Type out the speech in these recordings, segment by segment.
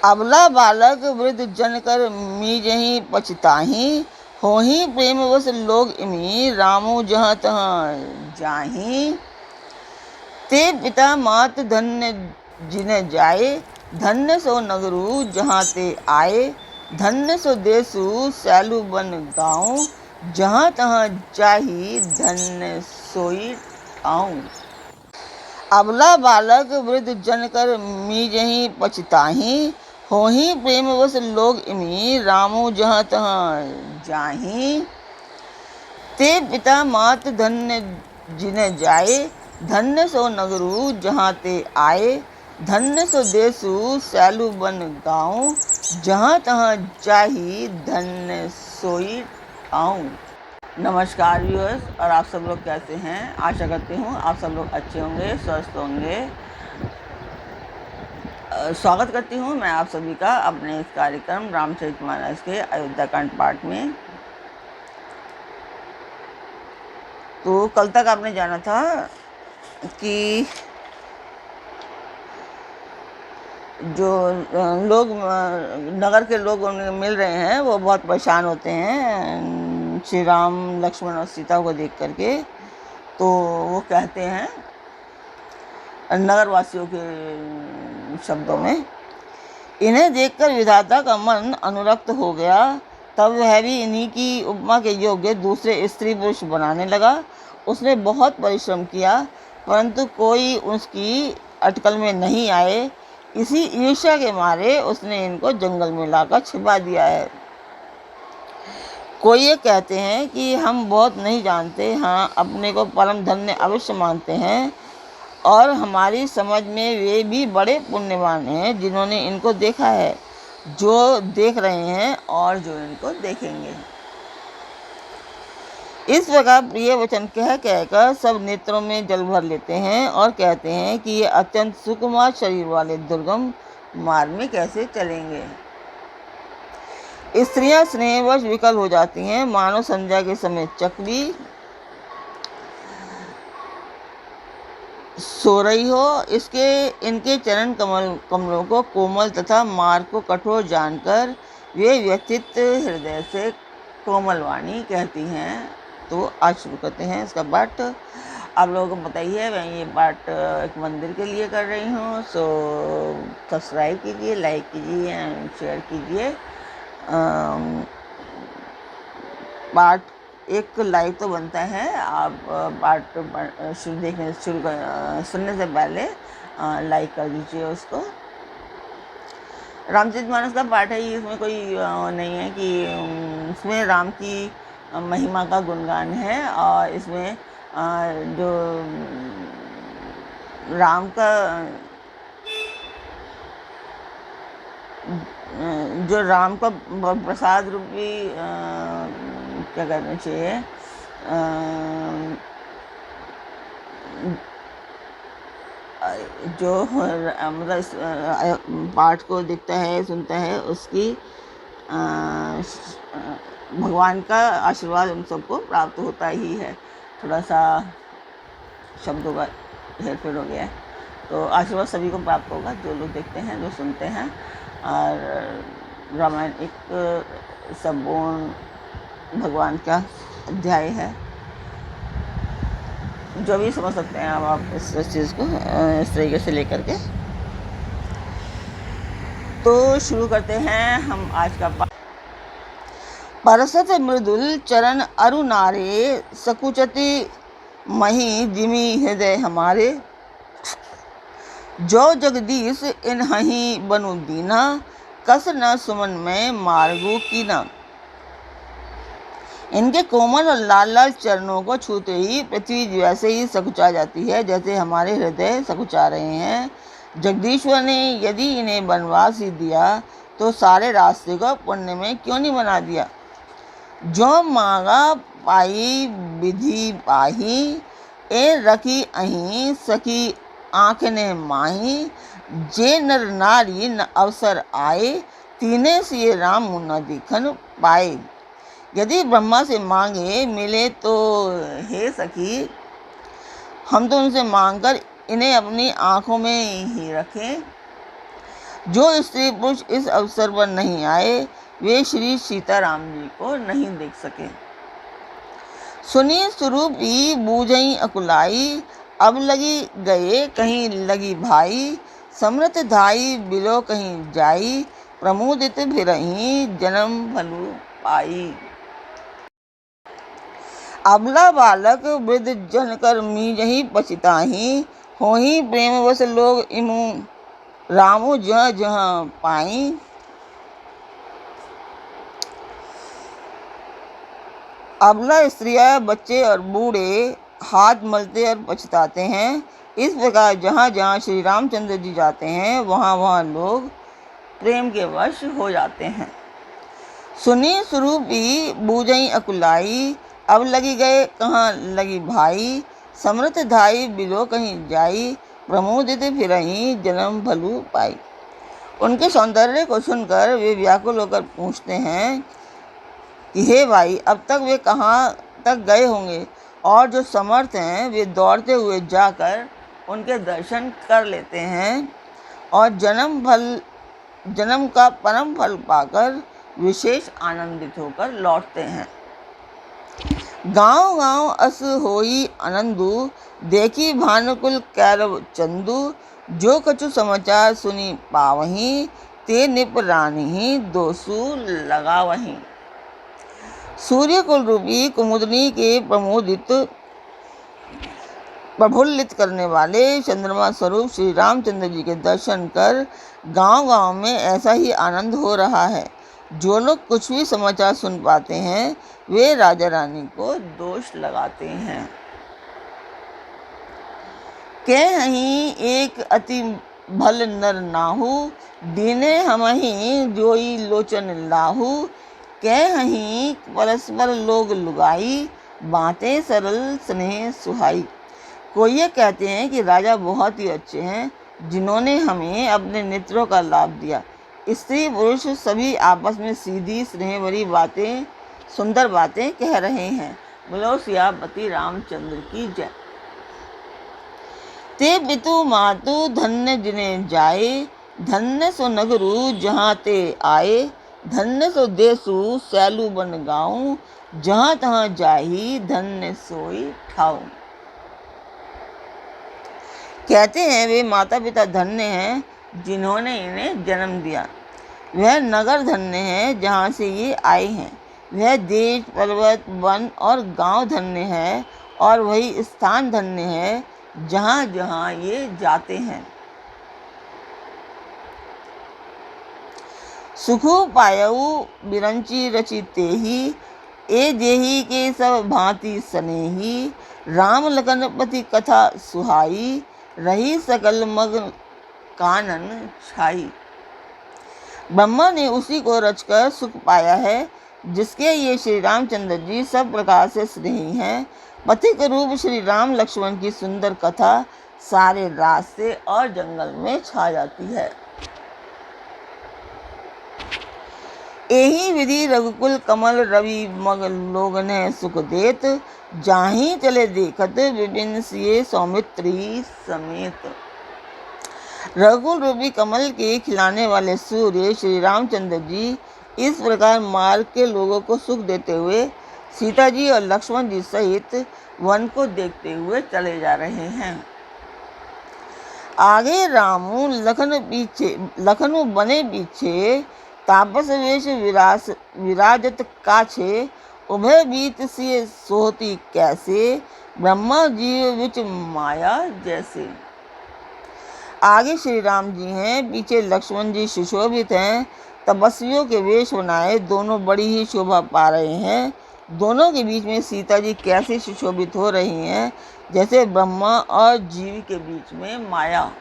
अबला बालक वृद्ध जन कर मीजहि पछताहि, होहि प्रेमवश लोग इमि रामू जहाँ तहाँ जाहि। ते पिता मात धन्य जिन जाए, धन्य सो नगरु जहाँ ते आए। धन्य सो देशु सैलु बन गाँव, जहाँ तहाँ जाहि धन्य सोई ठाऊँ। अबला बालक वृद्ध जन कर मीजहि पछताहि, होहि प्रेमवश लोग इमि रामू जहाँ तहाँ जाहि। ते पिता मात धन्य जिन जाए, धन्य सो नगरु जहाँ ते आए। धन्य सो देशु सैलु बन गाँव, जहाँ तहाँ जाहि धन्य सोई ठाऊँ। नमस्कार व्यूअर्स, और आप सब लोग कैसे हैं? आशा करती हूँ आप सब लोग अच्छे होंगे, स्वस्थ होंगे। स्वागत करती हूँ मैं आप सभी का अपने इस कार्यक्रम रामचरितमानस के अयोध्या कांड पाठ में। तो कल तक आपने जाना था कि जो लोग नगर के लोग उन्हें मिल रहे हैं वो बहुत परेशान होते हैं श्री राम लक्ष्मण और सीता को देख करके। तो वो कहते हैं नगरवासियों के शब्दों में, इन्हें देखकर विधाता का मन अनुरक्त हो गया। तब वह भी इन्हीं की उपमा के योग्य दूसरे स्त्री पुरुष बनाने लगा। उसने बहुत परिश्रम किया परंतु कोई उसकी अटकल में नहीं आए। इसी ईर्ष्या के मारे उसने इनको जंगल में लाकर छिपा दिया है। कोई ये कहते हैं कि हम बहुत नहीं जानते, हाँ अपने को परम धन्य अवश्य मानते हैं, और हमारी समझ में वे भी बड़े पुण्यवान हैं जिन्होंने इनको देखा है, जो देख रहे हैं और जो इनको देखेंगे। इस प्रकार प्रिय वचन कह कहकर सब नेत्रों में जल भर लेते हैं और कहते हैं कि ये अत्यंत सुकुमार शरीर वाले दुर्गम मार्ग में कैसे चलेंगे। स्त्रियां स्नेहवश विकल हो जाती हैं, मानो संध्या के समय चकली सो रही हो। इनके चरण कमलों को कोमल तथा मार्ग को कठोर जानकर वे व्यक्तित्व हृदय से कोमल वाणी कहती हैं। तो आज शुरू करते हैं इसका पाठ। आप लोगों को बताइए, मैं ये पाठ एक मंदिर के लिए कर रही हूँ। सो सब्सक्राइब कीजिए, लाइक कीजिए एंड शेयर कीजिए। पाठ एक लाइक तो बनता है। आप पाठ सुनने से पहले लाइक कर दीजिए उसको। रामचरितमानस का पाठ है, इसमें कोई नहीं है कि इसमें राम की महिमा का गुणगान है। और इसमें जो राम का प्रसाद रूपी क्या करना चाहिए, जो मतलब पाठ को देखता है सुनता है उसकी भगवान का आशीर्वाद उन सबको प्राप्त होता ही है। थोड़ा सा शब्दों का हेरफेर हो गया है, तो आशीर्वाद सभी को प्राप्त होगा जो लोग देखते हैं, जो सुनते हैं। और रामायण एक संपूर्ण भगवान का अध्याय है, जो भी समझ सकते हैं आप इस चीज़ को इस तरीके से लेकर के। तो शुरू करते हैं हम आज का पाठ। परसत मृदुल चरण अरुनारे, सकुचति मही जिमी हृदय हमारे। जो जगदीश इन्हीं बनु दीना, कस न सुमन में मार्गो कीना। इनके कोमल और लाल लाल चरणों को छूते ही पृथ्वी वैसे ही सकुचा जाती है जैसे हमारे हृदय सकुचा रहे हैं। जगदीश्वर ने यदि इन्हें वनवास ही दिया तो सारे रास्ते को पुण्य में क्यों नहीं बना दिया। जो मांगा पाई विधि पाही, ए रखी अहीं सखी आँख ने माही। जे नर नारी न अवसर आए, तीने से राम न दिखन पाए। यदि ब्रह्मा से मांगे मिले तो हे सखी, हम तो उनसे मांगकर इन्हें अपनी आँखों में ही रखें। जो स्त्री पुरुष इस अवसर पर नहीं आए वे श्री सीताराम जी को नहीं देख सके। सुनी स्वरूपी बूझई अकुलाई, अब लगी गए कहीं लगी भाई, समृत धाई बिलो कहीं जाई, प्रमुदित भिरही जन्म भलु पाई। अबला बालक वृद्ध जन कर मीजही पछिताही, होही प्रेमवश लोग इमु रामो जहाँ जहाँ पाई। अबला स्त्रियां, बच्चे और बूढ़े हाथ मलते और पछताते हैं। इस प्रकार जहाँ जहाँ श्री रामचंद्र जी जाते हैं वहाँ वहाँ लोग प्रेम के वश हो जाते हैं। सुनी स्वरूपी बूझई अकुलाई, अब लगी गए कहाँ लगी भाई, समृत धाई बिलो कहीं जाई, प्रमोदित फिरही जन्म भलु पाई। उनके सौंदर्य को सुनकर वे व्याकुल होकर पूछते हैं कि हे भाई, अब तक वे कहाँ तक गए होंगे, और जो समर्थ हैं वे दौड़ते हुए जाकर उनके दर्शन कर लेते हैं और जन्म का परम फल पाकर विशेष आनंदित होकर लौटते हैं। गांव गांव अस होई आनंदु, देखी भानुकुल कैरव चंदू, जो कछु समाचार सुनी पावहीं, ते निप रानी दोसु लगावहीं। सूर्य कुल रूपी कुमुदनी के प्रफुल्लित करने वाले चंद्रमा स्वरूप श्री रामचंद्र जी के दर्शन कर गांव गांव में ऐसा ही आनंद हो रहा है। जो लोग कुछ भी समाचार सुन पाते हैं वे राजा रानी को दोष लगाते हैं। कहीं एक अति भल नर नाहू, दीने हमहि जोई लोचन लाहू, कहीं परस्पर लोग लुगाई, बातें सरल स्नेह सुहाई। कोई ये कहते हैं कि राजा बहुत ही अच्छे हैं जिन्होंने हमें अपने नेत्रों का लाभ दिया। स्त्री पुरुष सभी आपस में सीधी स्नेह भरी बातें, सुंदर बातें कह रहे हैं। बोलो सियापति रामचंद्र की जय। ते पितु मातु धन्य जिने जाए, धन्य सो नगरु जहाँ ते आए, धन्य सो देसु सैलु बन गाऊं, जहाँ तहाँ जाही धन्य सोई ठाऊं। कहते हैं वे माता पिता धन्य हैं जिन्होंने इन्हें जन्म दिया। वह नगर धन्य है जहाँ से ये आए हैं। वह देश पर्वत वन और गांव धन्य है, और वही स्थान धन्य है जहाँ जहाँ ये जाते हैं। सुखु पायऊ बिरंची रचिते ही, ए देही के सब भांति स्नेही, राम लखन पति कथा सुहाई, रही सकल मग्न कानन छाई। ब्रह्मा ने उसी को रचकर सुख पाया है जिसके ये श्री रामचंद्र जी सब प्रकार से स्नेही हैं। पथिक रूप श्री राम लक्ष्मण की सुंदर कथा सारे रास्ते और जंगल में छा जाती है। एही विधि रघुकुल कमल रवि मग लोगन सुख देत, जाही चले देखत विपिन सिए सौमित्री समेत। रघुकुल रूपी कमल के खिलाने वाले सूर्य श्री रामचंद्र जी इस प्रकार मार्ग के लोगों को सुख देते हुए सीता जी और लक्ष्मण जी सहित वन को देखते हुए चले जा रहे हैं। आगे रामू लखनु बने पीछे, तापस वेश विराजत काछे, उभय बीत सिए सोहती कैसे, ब्रह्मा जीव विच माया जैसे। आगे श्री राम जी हैं, पीछे लक्ष्मण जी सुशोभित हैं, तपस्वियों के वेश बनाए दोनों बड़ी ही शोभा पा रहे हैं। दोनों के बीच में सीता जी कैसे सुशोभित हो रही हैं, जैसे ब्रह्मा और जीव के बीच में माया।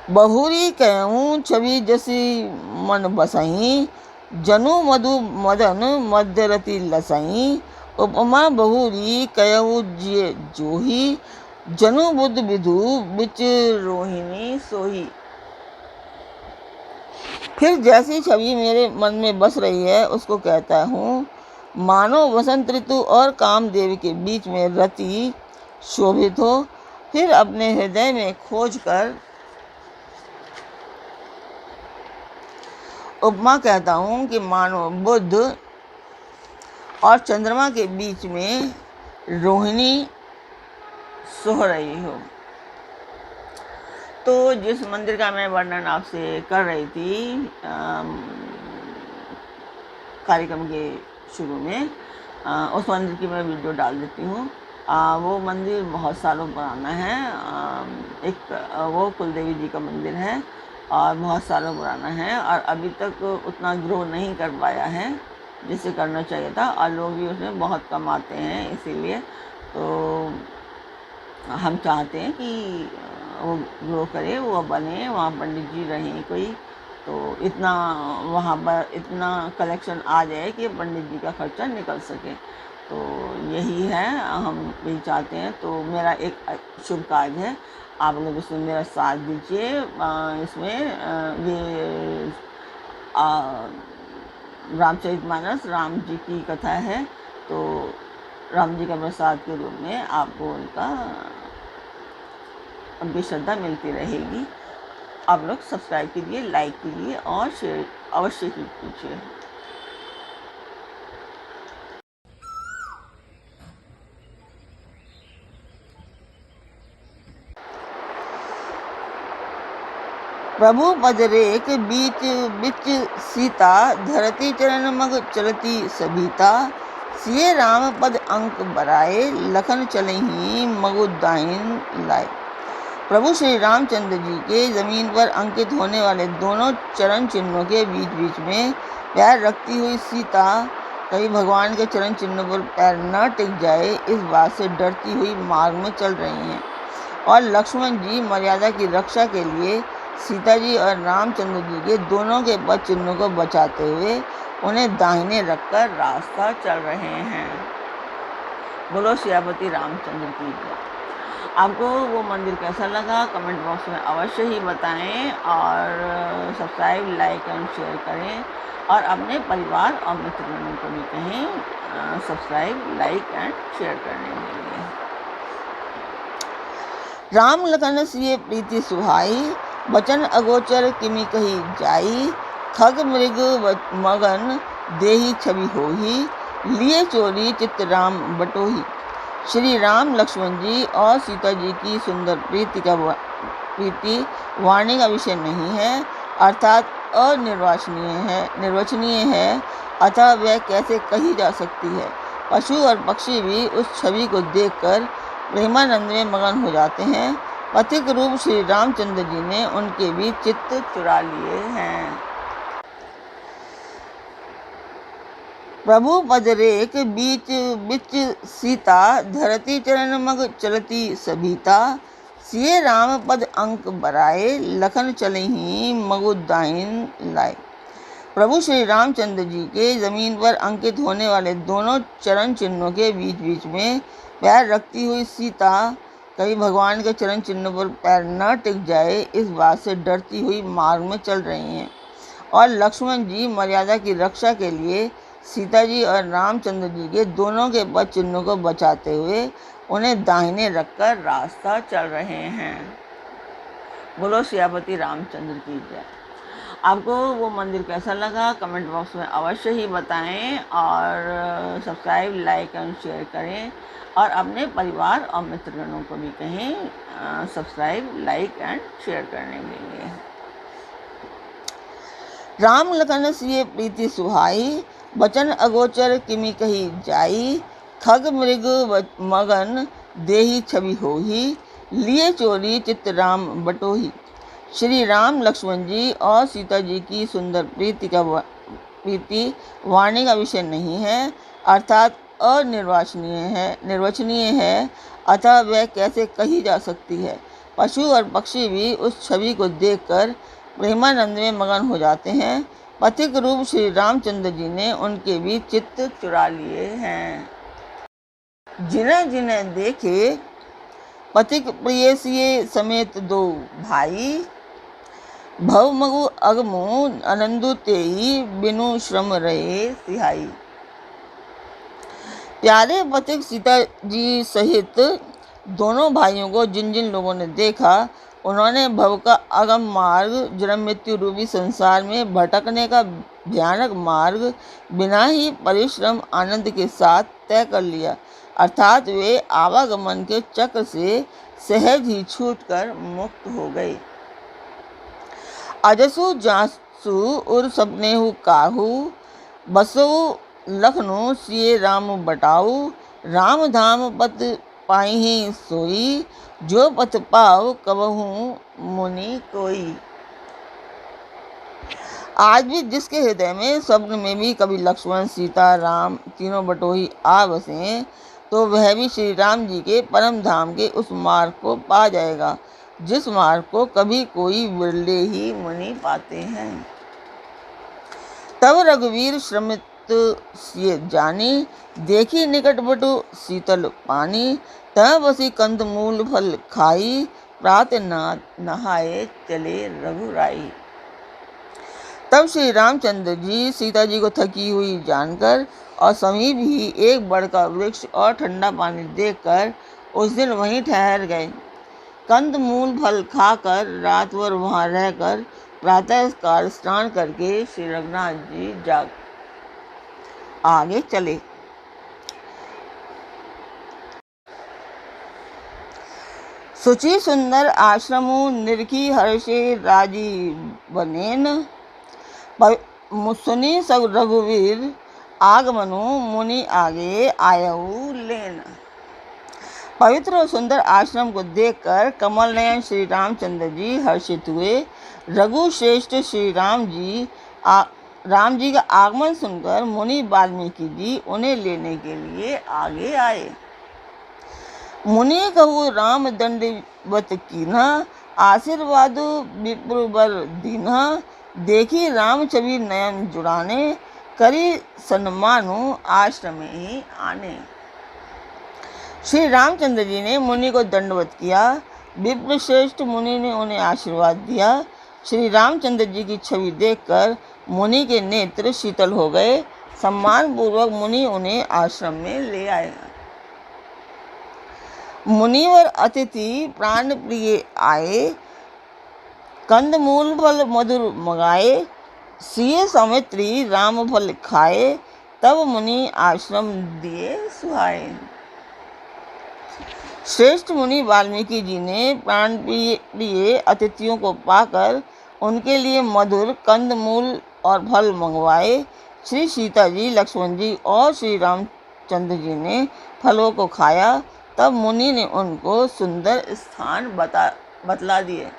बहुरी कहूँ छवि जसी मन बसई, जनु मधु मदन मध्यरति लसई, उपमा बहुरी कहूँ जिय जोही, जनु बुद्ध विधु बिच रोहिणी सोही। फिर जैसी छवि मेरे मन में बस रही है उसको कहता हूँ, मानो वसंत ऋतु और कामदेव के बीच में रति शोभित हो। फिर अपने हृदय में खोज कर उपमा कहता हूँ कि मानो बुध और चंद्रमा के बीच में रोहिणी सो रही हो। तो जिस मंदिर का मैं वर्णन आपसे कर रही थी कार्यक्रम के शुरू में, उस मंदिर की मैं वीडियो डाल देती हूँ। वो मंदिर बहुत सालों पुराना है। वो कुलदेवी जी का मंदिर है और बहुत सालों पुराना है और अभी तक उतना ग्रो नहीं कर पाया है जिसे करना चाहिए था, और लोग भी उसमें बहुत कम आते हैं। इसीलिए तो हम चाहते हैं कि वो ग्रो करे, वो बने, वहाँ पंडित जी रहें कोई, तो इतना वहाँ पर इतना कलेक्शन आ जाए कि पंडित जी का खर्चा निकल सके। तो यही है, हम यही चाहते हैं। तो मेरा एक शुभ कार्य है, आप लोग इसमें मेरा साथ दीजिए। इसमें ये रामचरितमानस राम जी की कथा है, तो राम जी का प्रसाद के रूप में आपको उनकी श्रद्धा मिलती रहेगी। आप लोग सब्सक्राइब कीजिए, लाइक कीजिए और शेयर अवश्य कीजिए। प्रभु पदरेक बीच बिच सीता, धरती चरण मग चलती सभीता। सिए राम पद अंक बराए, लखन चलही मगुदाइन लाए। प्रभु श्री रामचंद्र जी के ज़मीन पर अंकित होने वाले दोनों चरण चिन्हों के बीच बीच में पैर रखती हुई सीता कहीं भगवान के चरण चिन्हों पर पैर न टिक जाए इस बात से डरती हुई मार्ग में चल रही हैं, और लक्ष्मण जी मर्यादा की रक्षा के लिए सीता जी और रामचंद्र जी के दोनों के पद चिन्हों को बचाते हुए उन्हें दाहिने रखकर रास्ता चल रहे हैं। बोलो सियापति रामचंद्र की जय। आपको वो मंदिर कैसा लगा कमेंट बॉक्स में अवश्य ही बताएं, और सब्सक्राइब, लाइक एंड शेयर करें, और अपने परिवार और मित्रगणों को भी कहें सब्सक्राइब, लाइक एंड शेयर करने के लिए। राम लखन सिए प्रीति सुहाई, बचन अगोचर किमि कही जाई। खग मृग मगन देही छवि होही, लिए चोरी चित्त राम बटोही। श्री राम लक्ष्मण जी और सीता जी की सुंदर प्रीति वाणी का विषय नहीं है, अर्थात निर्वचनीय है, अतः वह कैसे कही जा सकती है। पशु और पक्षी भी उस छवि को देखकर प्रेमानंद में मगन हो जाते हैं। पथिक रूप श्री रामचंद्र जी ने उनके भी चित्त चुरा लिए हैं। प्रभु पदरेक बीच बिच सीता, धरती चरण मग चलती सभीता। सिए राम पद अंक बराए, लखन चलही मगुदाइन लाए। प्रभु श्री रामचंद्र जी के ज़मीन पर अंकित होने वाले दोनों चरण चिन्हों के बीच बीच में पैर रखती हुई सीता कहीं भगवान के चरण चिन्हों पर पैर न टिक जाए इस बात से डरती हुई मार्ग में चल रही हैं, और लक्ष्मण जी मर्यादा की रक्षा के लिए सीता जी और रामचंद्र जी के दोनों के पद चिन्हों को बचाते हुए उन्हें दाहिने रखकर रास्ता चल रहे हैं। बोलो सियापति रामचंद्र की जय। आपको वो मंदिर कैसा लगा कमेंट बॉक्स में अवश्य ही बताएं, और सब्सक्राइब, लाइक एंड शेयर करें, और अपने परिवार और मित्रगणों को भी कहें सब्सक्राइब, लाइक एंड शेयर करने के लिए। राम लखन सिए प्रीति सुहाई, बचन अगोचर किमि कही जाई। खग मृग मगन देही छवि होही, लिए चोरी चित्त राम बटोही। श्री राम लक्ष्मण जी और सीता जी की सुंदर प्रीति वाणी का विषय नहीं है, अर्थात निर्वचनीय है, अतः वह कैसे कही जा सकती है। पशु और पक्षी भी उस छवि को देखकर प्रेमानंद में मगन हो जाते हैं। पथिक रूप श्री रामचंद्र जी ने उनके भी चित्त चुरा लिए हैं। जिन्हें जिन्हें देखे पथिक प्रियसिए समेत दो भाई। भव मगु अगमु अनंदु तेई, बिनु श्रम रहे सिहाई। प्यारे पथिक सीता जी सहित दोनों भाइयों को जिन जिन लोगों ने देखा उन्होंने भव का अगम मार्ग, जन्म मृत्यु रूपी संसार में भटकने का भयानक मार्ग बिना ही परिश्रम आनंद के साथ तय कर लिया, अर्थात वे आवागमन के चक्र से सहज ही छूटकर मुक्त हो गए। अजसु जासु उर सपनेहु काहू, बसु लखनऊ सिए राम बटाऊ, राम धाम पत पाई सोई, जो पथ पाव कबहू मुनि कोई। आज भी जिसके हृदय में स्वप्न में भी कभी लक्ष्मण, सीता, राम तीनों बटोही आ बसे, तो वह भी श्री राम जी के परम धाम के उस मार्ग को पा जाएगा, जिस मार्ग को कभी कोई विरले ही मुनि पाते हैं। तब रघुवीर श्रमित सिय जानी, देखी निकट बटु शीतल पानी, तह बसी कंद मूल फल खाई, प्रात नहाए चले रघुराई। तब श्री रामचंद्र जी सीता जी को थकी हुई जानकर और समीप ही एक बड़ का वृक्ष और ठंडा पानी देखकर उस दिन वहीं ठहर गए। कंद मूल फल खाकर रात भर वहां रहकर प्रातः काल स्नान करके श्री रघुनाथ जी जाग आगे चले। सुचि सुंदर आश्रमु निरखी हर्षे राजीवनेन, सुनी सब रघुवीर आगमनु मुनि आगे आयऊ लेन। पवित्र और सुंदर आश्रम को देखकर कमल नयन श्री रामचंद्र जी हर्षित हुए। रघु श्रेष्ठ श्री राम जी का आगमन सुनकर मुनि वाल्मीकि जी उन्हें लेने के लिए आगे आए। मुनि कहु राम दंडवत कीन्हा, आशीर्वाद विप्र बर दीन्हा, देखी राम छवि नयन जुड़ाने, करी सन्मानु आश्रम ही आने। श्री रामचंद्र जी ने मुनि को दंडवत किया। विप्र श्रेष्ठ मुनि ने उन्हें आशीर्वाद दिया। श्री रामचंद्र जी की छवि देखकर मुनि के नेत्र शीतल हो गए। सम्मान पूर्वक मुनि उन्हें आश्रम में ले आए। मुनिवर अतिथि प्राण प्रिय आए, कंद मूल फल मधुर मगाए, सिए सौमित्री राम फल खाए, तब मुनि आश्रम दिए सुहाए। श्रेष्ठ मुनि वाल्मीकि जी ने प्राण प्रिय अतिथियों को पाकर उनके लिए मधुर कंद मूल और फल मंगवाए। श्री सीता जी, लक्ष्मण जी और श्री रामचंद्र जी ने फलों को खाया। तब मुनि ने उनको सुंदर स्थान बतला दिए।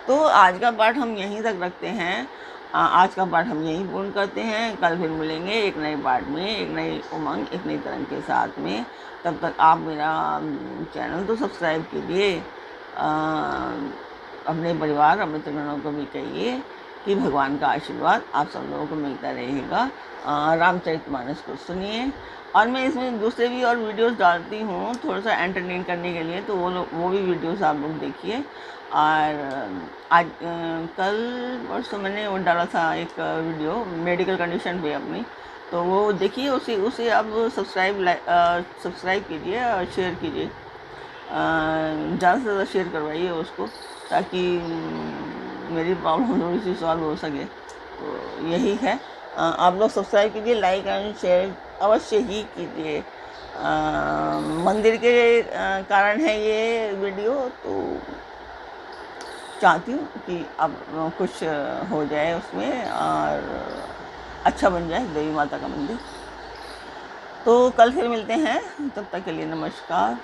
तो आज का पाठ हम यहीं तक रखते हैं। आज का पाठ हम यहीं पूर्ण करते हैं। कल फिर मिलेंगे एक नए पाठ में, एक नई उमंग, एक नई तरंग के साथ में। तब तक आप मेरा चैनल तो सब्सक्राइब कीजिए। अपने परिवार और मित्रगणों को भी कहिए कि भगवान का आशीर्वाद आप सब लोगों को मिलता रहेगा। रामचरितमानस को सुनिए। और मैं इसमें दूसरे भी और वीडियोस डालती हूँ थोड़ा सा एंटरटेन करने के लिए, तो वो भी वीडियोस आप लोग देखिए। और आज कल परसों मैंने वो डाला था एक वीडियो मेडिकल कंडीशन पे अपनी, तो वो देखिए। उसे आप सब्सक्राइब कीजिए और शेयर कीजिए। ज़्यादा से ज़्यादा शेयर करवाइए उसको, ताकि मेरी प्रॉब्लम थोड़ी सी सॉल्व हो सके। तो यही है। आप लोग सब्सक्राइब कीजिए, लाइक एंड शेयर अवश्य ही कीजिए। मंदिर के कारण है ये वीडियो, तो चाहती हूँ कि अब कुछ हो जाए उसमें और अच्छा बन जाए देवी माता का मंदिर। तो कल फिर मिलते हैं, तब तक के लिए नमस्कार।